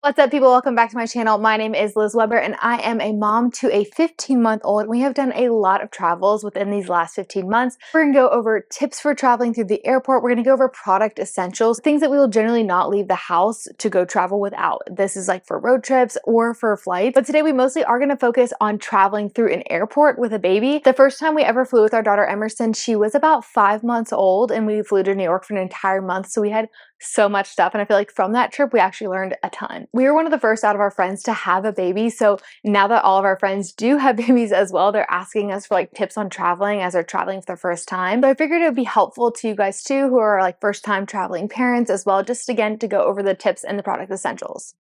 What's up, people? Welcome back to my channel. My name is Liz Weber and I am a mom to a 15-month-old. We have done a lot of travels within these last 15 months. We're gonna go over tips for traveling through the airport. We're gonna go over product essentials, things that we will generally not leave the house to go travel without. This is like for road trips or for flights. But today we mostly are gonna focus on traveling through an airport with a baby. The first time we ever flew with our daughter Emerson, she was about 5 months old and we flew to New York for an entire month. So we had so much stuff, and I feel like from that trip we actually learned a ton. We were one of the first out of our friends to have a baby, so now that all of our friends do have babies as well, they're asking us for like tips on traveling as they're traveling for their first time. So I figured it would be helpful to you guys too, who are like first time traveling parents as well, just again to go over the tips and the product essentials.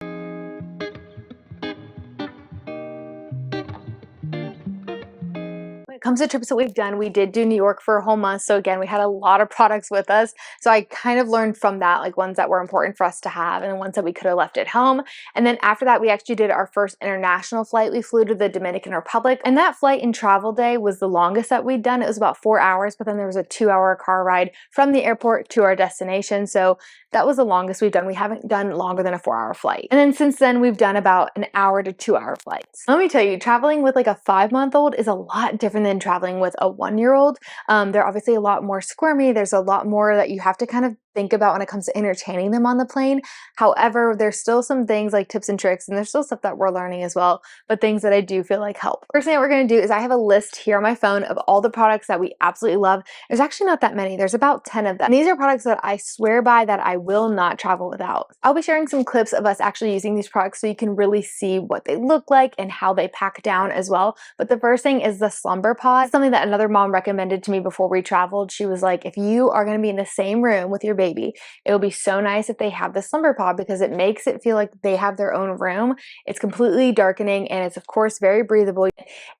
When it comes to trips that we've done, we did do New York for a whole month. So again, we had a lot of products with us. So I kind of learned from that, like ones that were important for us to have and ones that we could have left at home. And then after that, we actually did our first international flight. We flew to the Dominican Republic, and that flight and travel day was the longest that we'd done. It was about 4 hours, but then there was a 2-hour car ride from the airport to our destination. So that was the longest we've done. We haven't done longer than a 4-hour flight. And then since then, we've done about an hour to 2-hour flights. Let me tell you, traveling with like a 5-month-old is a lot different than traveling with a 1-year-old. They're obviously a lot more squirmy. There's a lot more that you have to kind of think about when it comes to entertaining them on the plane. However, there's still some things like tips and tricks, and there's still stuff that we're learning as well, but things that I do feel like help. First thing that we're going to do is I have a list here on my phone of all the products that we absolutely love. There's actually not that many. There's about 10 of them. And these are products that I swear by that I will not travel without. I'll be sharing some clips of us actually using these products so you can really see what they look like and how they pack down as well. But the first thing is the SlumberPod. Something that another mom recommended to me before we traveled. She was like, if you are going to be in the same room with your baby, it will be so nice if they have the SlumberPod because it makes it feel like they have their own room. It's completely darkening and it's of course very breathable,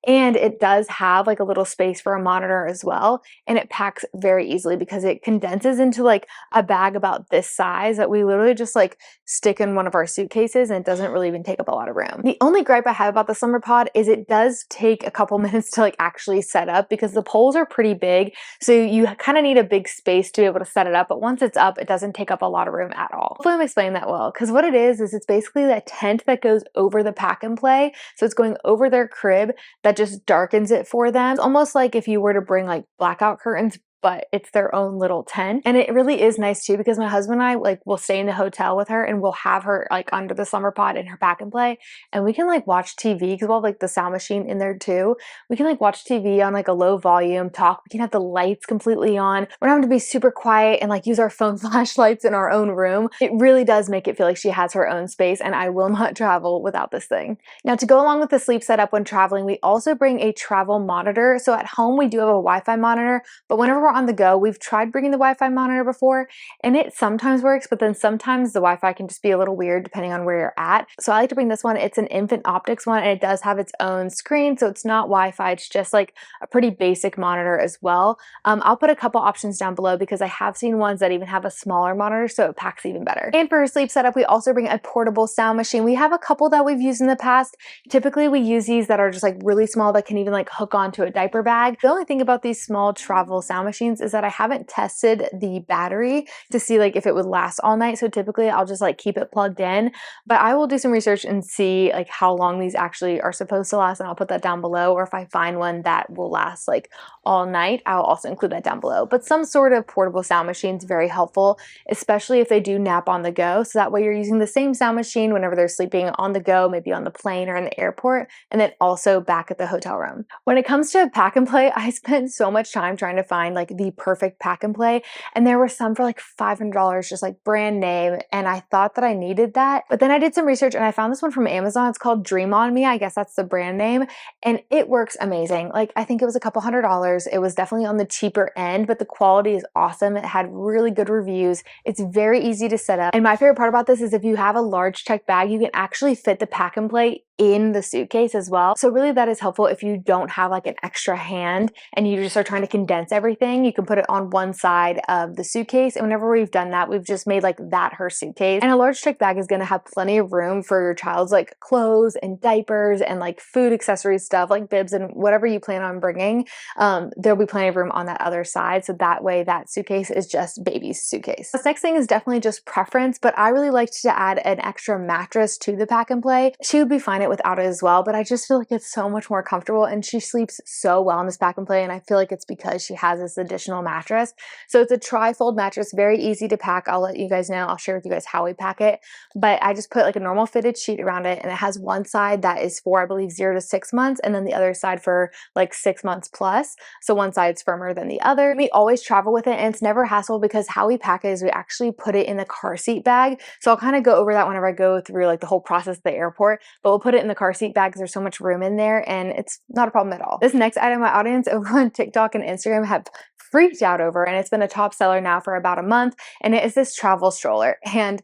and it does have like a little space for a monitor as well, and it packs very easily because it condenses into like a bag about this size that we literally just like stick in one of our suitcases, and it doesn't really even take up a lot of room. The only gripe I have about the SlumberPod is it does take a couple minutes to like actually set up because the poles are pretty big, so you kind of need a big space to be able to set it up, but once it's up, it doesn't take up a lot of room at all. Hopefully I'm explaining that well, because what it is it's basically that tent that goes over the pack and play, so it's going over their crib that just darkens it for them. It's almost like if you were to bring like blackout curtains, but it's their own little tent. And it really is nice too because my husband and I like will stay in the hotel with her and we'll have her like under the SlumberPod in her pack and play, and we can like watch TV because we'll have like the sound machine in there too. We can like watch TV on like a low volume, talk, we can have the lights completely on. We're not having to be super quiet and like use our phone flashlights in our own room. It really does make it feel like she has her own space, and I will not travel without this thing. Now, to go along with the sleep setup when traveling, we also bring a travel monitor. So at home we do have a Wi-Fi monitor, but whenever we're on the go, we've tried bringing the Wi-Fi monitor before and it sometimes works, but then sometimes the Wi-Fi can just be a little weird depending on where you're at. So I like to bring this one. It's an infant optics one, and it does have its own screen, so it's not Wi-Fi. It's just like a pretty basic monitor as well. I'll put a couple options down below because I have seen ones that even have a smaller monitor, so it packs even better. And for her sleep setup, we also bring a portable sound machine. We have a couple that we've used in the past. Typically we use these that are just like really small that can even like hook onto a diaper bag. The only thing about these small travel sound machines is that I haven't tested the battery to see like if it would last all night. So typically I'll just like keep it plugged in, but I will do some research and see like how long these actually are supposed to last, and I'll put that down below. Or if I find one that will last like all night, I'll also include that down below. But some sort of portable sound machine is very helpful, especially if they do nap on the go. So that way you're using the same sound machine whenever they're sleeping on the go, maybe on the plane or in the airport, and then also back at the hotel room. When it comes to pack and play, I spent so much time trying to find like the perfect pack and play, and there were some for like $500, just like brand name, and I thought that I needed that. But then I did some research and I found this one from Amazon. It's called Dream On Me, I guess that's the brand name, and it works amazing. Like I think it was a couple $100. It was definitely on the cheaper end, but the quality is awesome. It had really good reviews. It's very easy to set up, and my favorite part about this is if you have a large check bag, you can actually fit the pack and play in the suitcase as well. So really that is helpful if you don't have like an extra hand and you just are trying to condense everything. You can put it on one side of the suitcase, and whenever we've done that, we've just made like that her suitcase. And a large check bag is going to have plenty of room for your child's like clothes and diapers and like food accessories stuff like bibs and whatever you plan on bringing. There'll be plenty of room on that other side, so that way that suitcase is just baby's suitcase. This next thing is definitely just preference, but I really liked to add an extra mattress to the pack and play. She would be fine without it as well, but I just feel like it's so much more comfortable, and she sleeps so well in this pack and play, and I feel like it's because she has this additional mattress. So it's a tri-fold mattress, very easy to pack. I'll let you guys know, I'll share with you guys how we pack it, but I just put like a normal fitted sheet around it, and it has one side that is for, I believe, 0 to 6 months, and then the other side for like 6 months plus. So one side's firmer than the other. We always travel with it, and it's never hassle because how we pack it is we actually put it in the car seat bag. So I'll kind of go over that whenever I go through like the whole process at the airport, but we'll put it in the car seat bag because there's so much room in there and it's not a problem at all. This next item, my audience over on TikTok and Instagram have freaked out over, and it's been a top seller now for about a month, and it is this travel stroller. And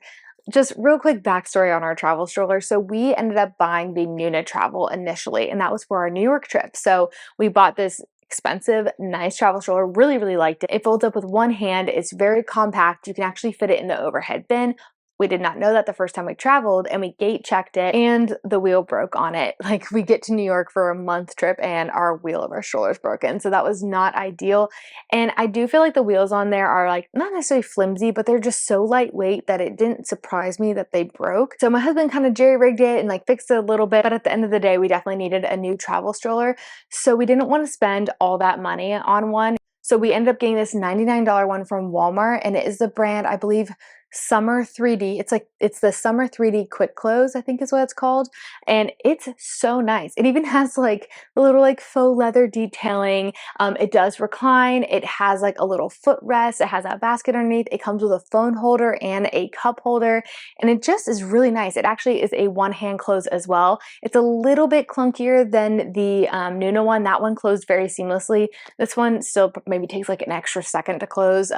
just real quick backstory on our travel stroller. So we ended up buying the Nuna Travel initially, and that was for our New York trip. So we bought this expensive, nice travel stroller, really liked it. It folds up with one hand, it's very compact, you can actually fit it in the overhead bin. We did not know that the first time we traveled, and we gate checked it and the wheel broke on it. Like, we get to New York for a month trip and our wheel of our stroller is broken. So that was not ideal. And I do feel like the wheels on there are like not necessarily flimsy, but they're just so lightweight that it didn't surprise me that they broke. So my husband kind of jerry-rigged it and like fixed it a little bit, but at the end of the day, we definitely needed a new travel stroller. So we didn't want to spend all that money on one. So we ended up getting this $99 one from Walmart, and it is the brand, I believe, Summer 3D. It's the Summer 3D Quick Close, I think is what it's called. And it's so nice. It even has like a little like faux leather detailing. It does recline. It has like a little footrest. It has that basket underneath. It comes with a phone holder and a cup holder. And it just is really nice. It actually is a one-hand close as well. It's a little bit clunkier than the Nuna one. That one closed very seamlessly. This one still maybe takes like an extra second to close.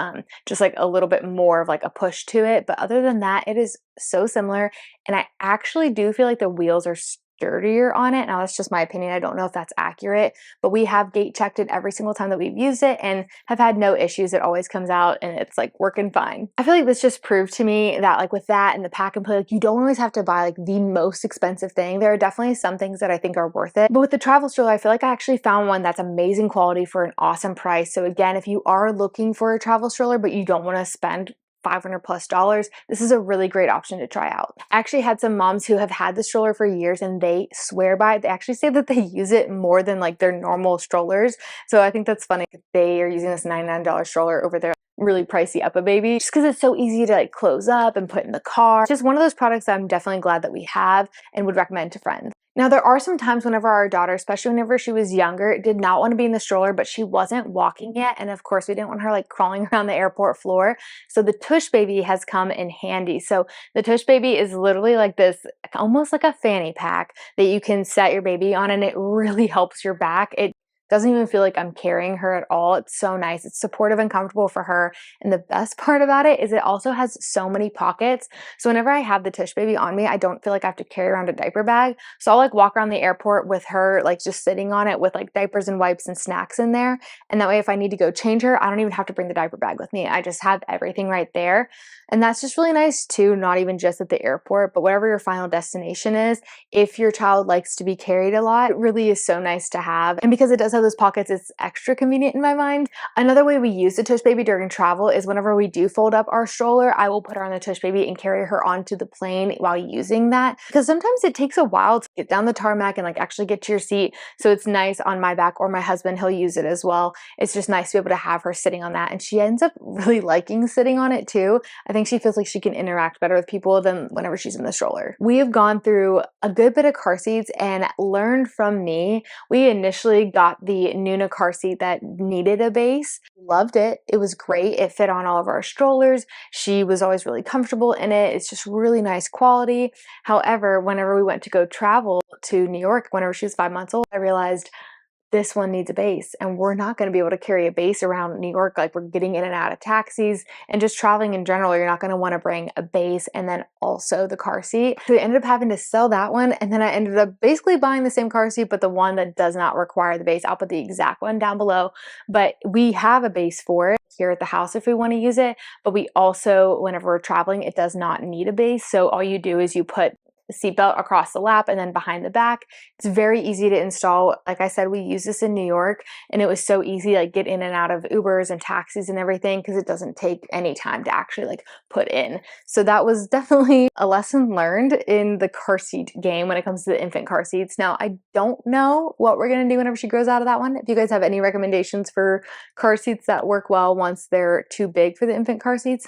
Just like a little bit more of like a push to it, but other than that, it is so similar. And I actually do feel like the wheels are sturdier on it. Now that's just my opinion, I don't know if that's accurate, but we have gate checked it every single time that we've used it and have had no issues. It always comes out and it's like working fine. I feel like this just proved to me that like with that and the pack and play, like you don't always have to buy like the most expensive thing. There are definitely some things that I think are worth it, but with the travel stroller, I feel like I actually found one that's amazing quality for an awesome price. So again, if you are looking for a travel stroller but you don't want to spend $500+, this is a really great option to try out. I actually had some moms who have had the stroller for years and they swear by it. They actually say that they use it more than like their normal strollers. So I think that's funny. They are using this $99 stroller over their really pricey UPPAbaby just because it's so easy to like close up and put in the car. It's just one of those products that I'm definitely glad that we have and would recommend to friends. Now, there are some times whenever our daughter, especially whenever she was younger, did not want to be in the stroller, but she wasn't walking yet. And of course, we didn't want her like crawling around the airport floor. So the TushBaby has come in handy. So the TushBaby is literally like this, almost like a fanny pack that you can set your baby on, and it really helps your back. It doesn't even feel like I'm carrying her at all. It's so nice. It's supportive and comfortable for her. And the best part about it is it also has so many pockets. So whenever I have the TushBaby on me, I don't feel like I have to carry around a diaper bag. So I'll like walk around the airport with her, like just sitting on it with like diapers and wipes and snacks in there. And that way, if I need to go change her, I don't even have to bring the diaper bag with me. I just have everything right there. And that's just really nice too, not even just at the airport, but whatever your final destination is, if your child likes to be carried a lot, it really is so nice to have. And because it does have those pockets, it's extra convenient in my mind. Another way we use the TushBaby during travel is whenever we do fold up our stroller, I will put her on the TushBaby and carry her onto the plane while using that, because sometimes it takes a while to get down the tarmac and like actually get to your seat. So it's nice on my back, or my husband, he'll use it as well. It's just nice to be able to have her sitting on that, and she ends up really liking sitting on it too. I think she feels like she can interact better with people than whenever she's in the stroller. We have gone through a good bit of car seats and learned from me. We initially got the Nuna Carseat that needed a base. Loved it. It was great. It fit on all of our strollers. She was always really comfortable in it. It's just really nice quality. However, whenever we went to go travel to New York, whenever she was 5 months old, I realized this one needs a base, and we're not going to be able to carry a base around New York. Like, we're getting in and out of taxis and just traveling in general. You're not going to want to bring a base and then also the car seat. So we ended up having to sell that one, and then I ended up basically buying the same car seat, but the one that does not require the base. I'll put the exact one down below, but we have a base for it here at the house if we want to use it. But we also, whenever we're traveling, it does not need a base. So all you do is you put the seatbelt across the lap and then behind the back. It's very easy to install. Like I said, we use this in New York, and it was so easy, like get in and out of Ubers and taxis and everything, because it doesn't take any time to actually like put in. So that was definitely a lesson learned in the car seat game when it comes to the infant car seats. Now, I don't know what we're gonna do whenever she grows out of that one. If you guys have any recommendations for car seats that work well once they're too big for the infant car seats,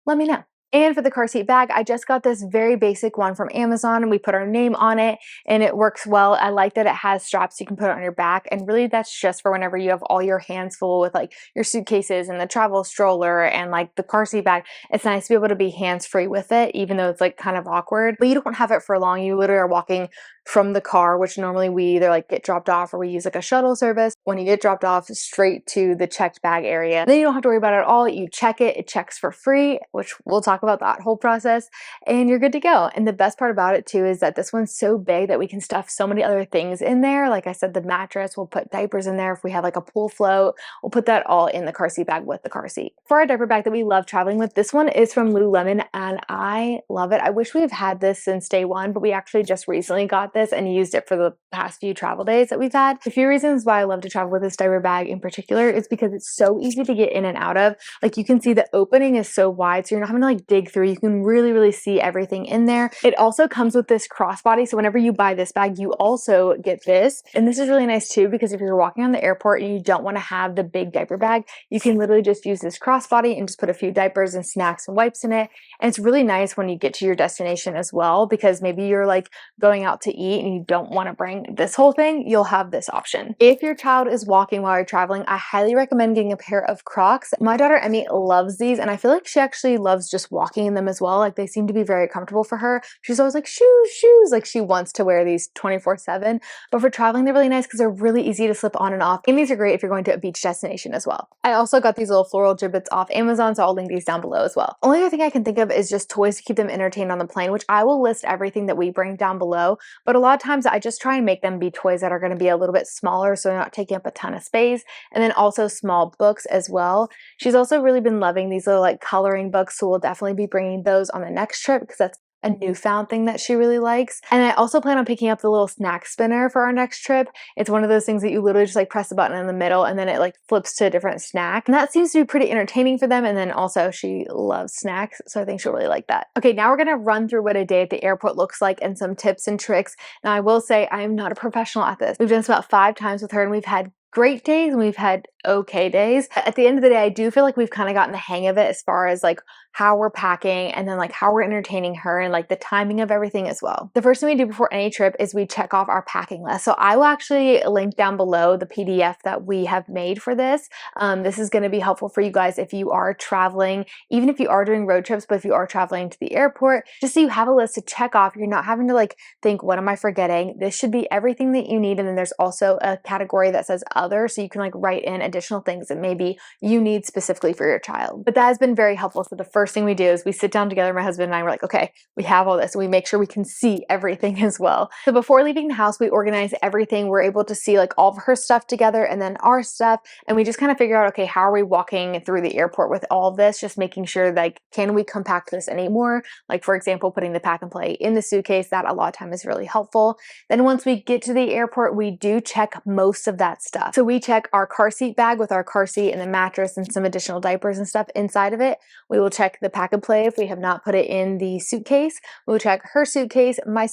let me know. And for the car seat bag, I just got this very basic one from Amazon, and we put our name on it and it works well. I like that it has straps you can put on your back, and really that's just for whenever you have all your hands full with like your suitcases and the travel stroller and like the car seat bag. It's nice to be able to be hands-free with it, even though it's like kind of awkward, but you don't have it for long. You literally are walking from the car, which normally we either like get dropped off or we use like a shuttle service. When you get dropped off, straight to the checked bag area, then you don't have to worry about it at all. You check it, it checks for free, which we'll talk about that whole process, and you're good to go. And the best part about it too is that this one's so big that we can stuff so many other things in there. Like I said, the mattress, we'll put diapers in there. If we have like a pool float, we'll put that all in the car seat bag with the car seat. For our diaper bag that we love traveling with, this one is from Lululemon, and I love it. I wish we've had this since day one, but we actually just recently got this and used it for the past few travel days that we've had. A few reasons why I love to travel with this diaper bag in particular is because it's so easy to get in and out of. Like, you can see the opening is so wide, so you're not having to like dig through. You can really see everything in there. It also comes with this crossbody, so whenever you buy this bag, you also get this. And this is really nice too, because if you're walking on the airport and you don't want to have the big diaper bag, you can literally just use this crossbody and just put a few diapers and snacks and wipes in it. And it's really nice when you get to your destination as well, because maybe you're like going out to eat and you don't want to bring this whole thing, you'll have this option. If your child is walking while you're traveling, I highly recommend getting a pair of Crocs. My daughter Emmy loves these, and I feel like she actually loves just walking in them as well. Like, they seem to be very comfortable for her. She's always like, shoes, like she wants to wear these 24/7. But for traveling, they're really nice because they're really easy to slip on and off. And these are great if you're going to a beach destination as well. I also got these little floral gibbets off Amazon, so I'll link these down below as well. Only other thing I can think of is just toys to keep them entertained on the plane, which I will list everything that we bring down below. But a lot of times I just try and make them be toys that are going to be a little bit smaller, so they're not taking up a ton of space. And then also small books as well. She's also really been loving these little like coloring books, so we'll definitely be bringing those on the next trip, because that's a newfound thing that she really likes. And I also plan on picking up the little snack spinner for our next trip. It's one of those things that you literally just like press the button in the middle and then it like flips to a different snack. And that seems to be pretty entertaining for them. And then also she loves snacks, so I think she'll really like that. Okay, now we're gonna run through what a day at the airport looks like and some tips and tricks. Now, I will say I am not a professional at this. We've done this about 5 times with her, and we've had great days and we've had okay days. At the end of the day, I do feel like we've kind of gotten the hang of it as far as like how we're packing and then like how we're entertaining her and like the timing of everything as well. The first thing we do before any trip is we check off our packing list. So I will actually link down below the PDF that we have made for this. This is going to be helpful for you guys if you are traveling, even if you are doing road trips, but if you are traveling to the airport, just so you have a list to check off. You're not having to like think, what am I forgetting? This should be everything that you need. And then there's also a category that says other, so you can like write in additional things that maybe you need specifically for your child. But that has been very helpful. So the first thing we do is we sit down together, my husband and I, we're like, okay, we have all this, and we make sure we can see everything as well. So before leaving the house, we organize everything. We're able to see like all of her stuff together and then our stuff, and we just kind of figure out, okay, how are we walking through the airport with all of this, just making sure like, can we compact this anymore? Like, for example, putting the pack and play in the suitcase, that a lot of time is really helpful. Then once we get to the airport, we do check most of that stuff. So we check our car seat bag with our car seat and the mattress and some additional diapers and stuff inside of it. We will check the pack and play if we have not put it in the suitcase. We'll check her suitcase, my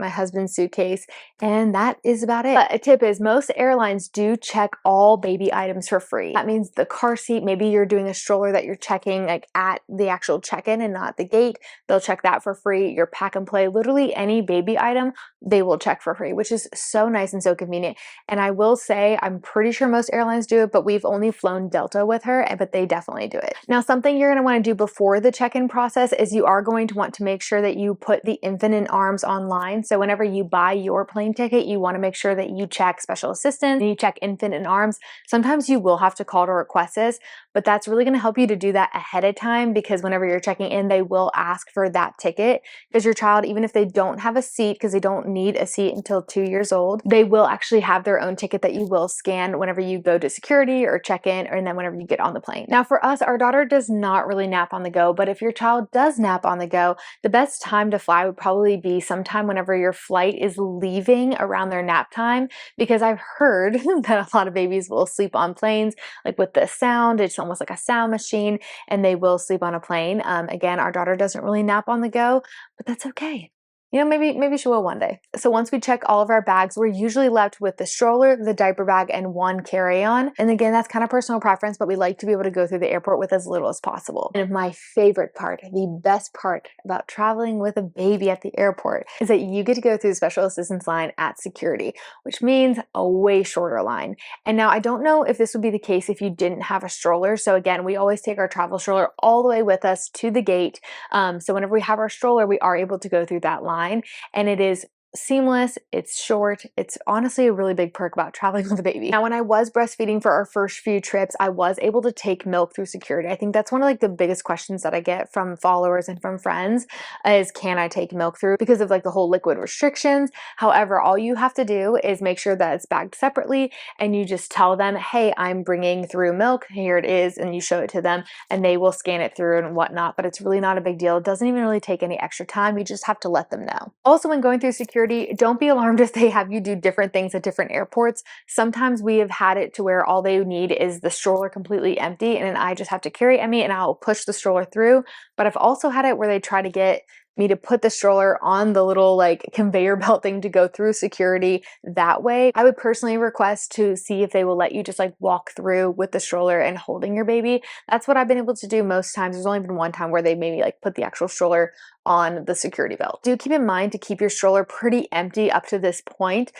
husband's suitcase, and that is about it. But a tip is most airlines do check all baby items for free. That means the car seat, maybe you're doing a stroller that you're checking like at the actual check-in and not the gate. They'll check that for free. Your pack and play, literally any baby item, they will check for free, which is so nice and so convenient. And I will say, I'm pretty sure most airlines do do it, but we've only flown Delta with her, but they definitely do it. Now, something you're going to want to do before the check-in process is you are going to want to make sure that you put the infant in arms online. So whenever you buy your plane ticket, you want to make sure that you check special assistance and you check infant in arms. Sometimes you will have to call to request this, but that's really going to help you to do that ahead of time, because whenever you're checking in, they will ask for that ticket, because your child, even if they don't have a seat, because they don't need a seat until 2 years old, they will actually have their own ticket that you will scan whenever you go to security or check in, and then whenever you get on the plane. Now for us, our daughter does not really nap on the go, but if your child does nap on the go, the best time to fly would probably be sometime whenever your flight is leaving around their nap time, because I've heard that a lot of babies will sleep on planes, like with the sound, it's almost like a sound machine, and they will sleep on a plane. Again, our daughter doesn't really nap on the go, but that's okay. You know, maybe she will one day. So once we check all of our bags, we're usually left with the stroller, the diaper bag, and one carry-on. And again, that's kind of personal preference, but we like to be able to go through the airport with as little as possible. And my favorite part, the best part about traveling with a baby at the airport, is that you get to go through the special assistance line at security, which means a way shorter line. And now I don't know if this would be the case if you didn't have a stroller. So again, we always take our travel stroller all the way with us to the gate. So whenever we have our stroller, we are able to go through that line. And it is seamless, it's short, it's honestly a really big perk about traveling with a baby. Now, when I was breastfeeding for our first few trips, I was able to take milk through security. I think that's one of like the biggest questions that I get from followers and from friends is, can I take milk through, because of like the whole liquid restrictions. However, all you have to do is make sure that it's bagged separately, and you just tell them, hey, I'm bringing through milk, here it is, and you show it to them, and they will scan it through and whatnot. But it's really not a big deal. It doesn't even really take any extra time. You just have to let them know. Also, when going through security, don't be alarmed if they have you do different things at different airports. Sometimes we have had it to where all they need is the stroller completely empty, and then I just have to carry Emmy and I'll push the stroller through. But I've also had it where they try to get me to put the stroller on the little like conveyor belt thing to go through security that way. I would personally request to see if they will let you just like walk through with the stroller and holding your baby. That's what I've been able to do most times. There's only been one time where they maybe like put the actual stroller on the security belt. Do keep in mind to keep your stroller pretty empty up to this point,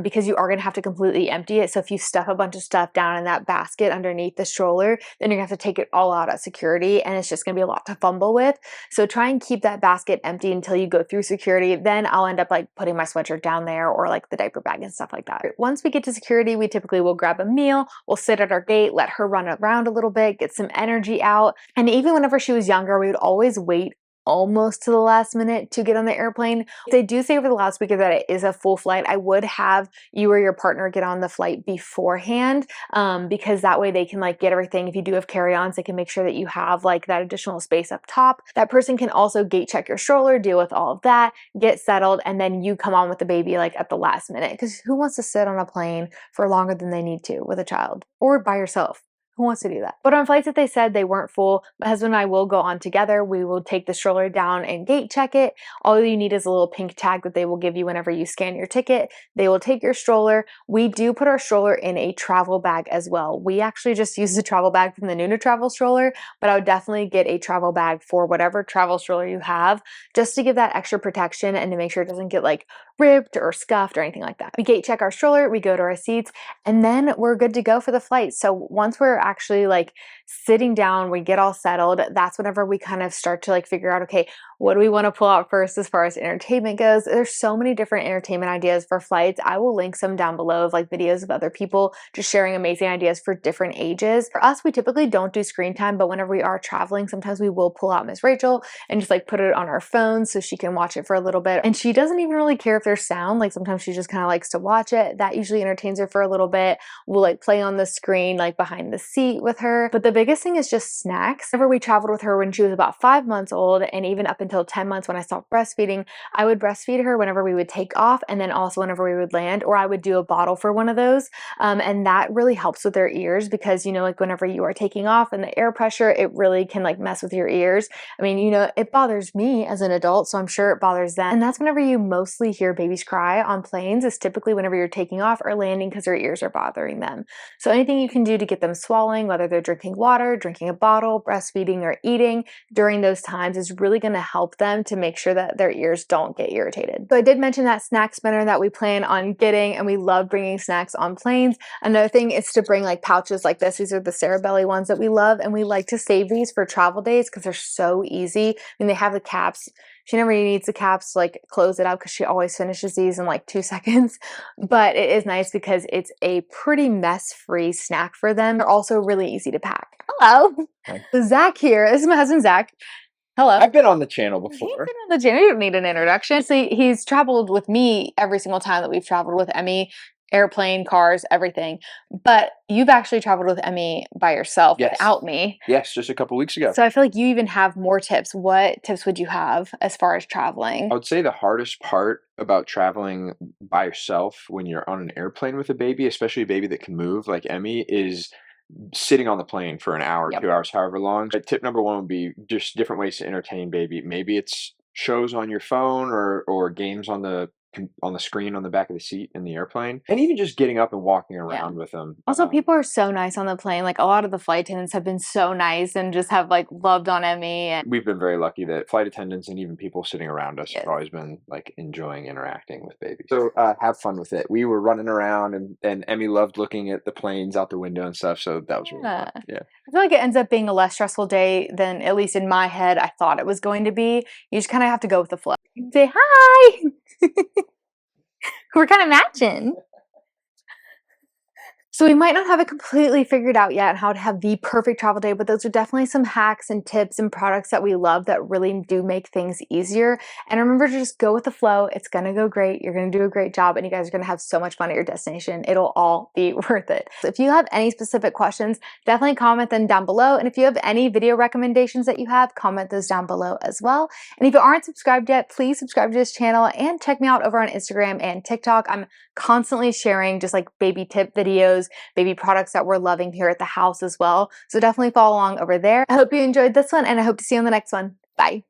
because you are going to have to completely empty it. So if you stuff a bunch of stuff down in that basket underneath the stroller, then you're gonna have to take it all out at security, and it's just gonna be a lot to fumble with. So try and keep that basket empty until you go through security. Then I'll end up like putting my sweatshirt down there, or like the diaper bag and stuff like that. Once we get to security, we typically will grab a meal, we'll sit at our gate, let her run around a little bit, get some energy out. And even whenever she was younger, we would always wait almost to the last minute to get on the airplane. They do say over the loudspeaker that it is a full flight. I would have you or your partner get on the flight beforehand, because that way they can like get everything. If you do have carry-ons, they can make sure that you have like that additional space up top. That person can also gate check your stroller, deal with all of that, get settled, and then you come on with the baby like at the last minute, because who wants to sit on a plane for longer than they need to with a child, or by yourself? Who wants to do that? But on flights that they said they weren't full, my husband and I will go on together. We will take the stroller down and gate check it. All you need is a little pink tag that they will give you whenever you scan your ticket. They will take your stroller. We do put our stroller in a travel bag as well. We actually just use the travel bag from the Nuna travel stroller, but I would definitely get a travel bag for whatever travel stroller you have, just to give that extra protection and to make sure it doesn't get like ripped or scuffed or anything like that. We gate check our stroller, we go to our seats, and then we're good to go for the flight. So once we're actually like sitting down, we get all settled, that's whenever we kind of start to like figure out, okay, what do we want to pull out first as far as entertainment goes? There's so many different entertainment ideas for flights. I will link some down below of like videos of other people just sharing amazing ideas for different ages. For us, we typically don't do screen time, but whenever we are traveling, sometimes we will pull out Miss Rachel and just like put it on our phone so she can watch it for a little bit. And she doesn't even really care if there's sound. Like sometimes she just kind of likes to watch it. That usually entertains her for a little bit. We'll like play on the screen, like behind the seat with her. But the biggest thing is just snacks. Whenever we traveled with her when she was about 5 months old, and even up until 10 months when I stopped breastfeeding, I would breastfeed her whenever we would take off, and then also whenever we would land, or I would do a bottle for one of those. And that really helps with their ears, because, you know, like whenever you are taking off and the air pressure, it really can like mess with your ears. I mean, you know, it bothers me as an adult, so I'm sure it bothers them. And that's whenever you mostly hear babies cry on planes, is typically whenever you're taking off or landing, because their ears are bothering them. So anything you can do to get them swallowed swallowing, whether they're drinking water, drinking a bottle, breastfeeding, or eating during those times is really going to help them to make sure that their ears don't get irritated. So I did mention that snack spinner that we plan on getting, and we love bringing snacks on planes. Another thing is to bring like pouches like this. These are the Cerebelly ones that we love, and we like to save these for travel days because they're so easy. I mean, they have the caps. She never needs the caps to like close it up because she always finishes these in like 2 seconds. But it is nice because it's a pretty mess-free snack for them. They're also really easy to pack. Hello. Hi. So Zach here. This is my husband, Zach. Hello. I've been on the channel before. He's been on the channel. You don't need an introduction. So he's traveled with me every single time that we've traveled with Emmy. Airplane, cars, everything. But you've actually traveled with Emmy by yourself without me. Yes, just a couple weeks ago. So I feel like you even have more tips. What tips would you have as far as traveling? I would say the hardest part about traveling by yourself when you're on an airplane with a baby, especially a baby that can move like Emmy, is sitting on the plane for an hour, 2 hours, however long. But tip number 1 would be just different ways to entertain baby. Maybe it's shows on your phone or games on the screen on the back of the seat in the airplane, and even just getting up and walking around with them. Also, people are so nice on the plane. Like a lot of the flight attendants have been so nice and just have like loved on Emmy. And we've been very lucky that flight attendants and even people sitting around us have always been like enjoying interacting with babies. So have fun with it. We were running around and Emmy loved looking at the planes out the window and stuff. So that was really fun. Yeah. I feel like it ends up being a less stressful day than, at least in my head, I thought it was going to be. You just kind of have to go with the flow. Say hi. We're kind of matching. So we might not have it completely figured out yet on how to have the perfect travel day, but those are definitely some hacks and tips and products that we love that really do make things easier. And remember to just go with the flow. It's going to go great. You're going to do a great job, and you guys are going to have so much fun at your destination. It'll all be worth it. So if you have any specific questions, definitely comment them down below. And if you have any video recommendations that you have, comment those down below as well. And if you aren't subscribed yet, please subscribe to this channel and check me out over on Instagram and TikTok. I'm constantly sharing just like baby tip videos, baby products that we're loving here at the house as well. So definitely follow along over there. I hope you enjoyed this one, and I hope to see you on the next one. Bye.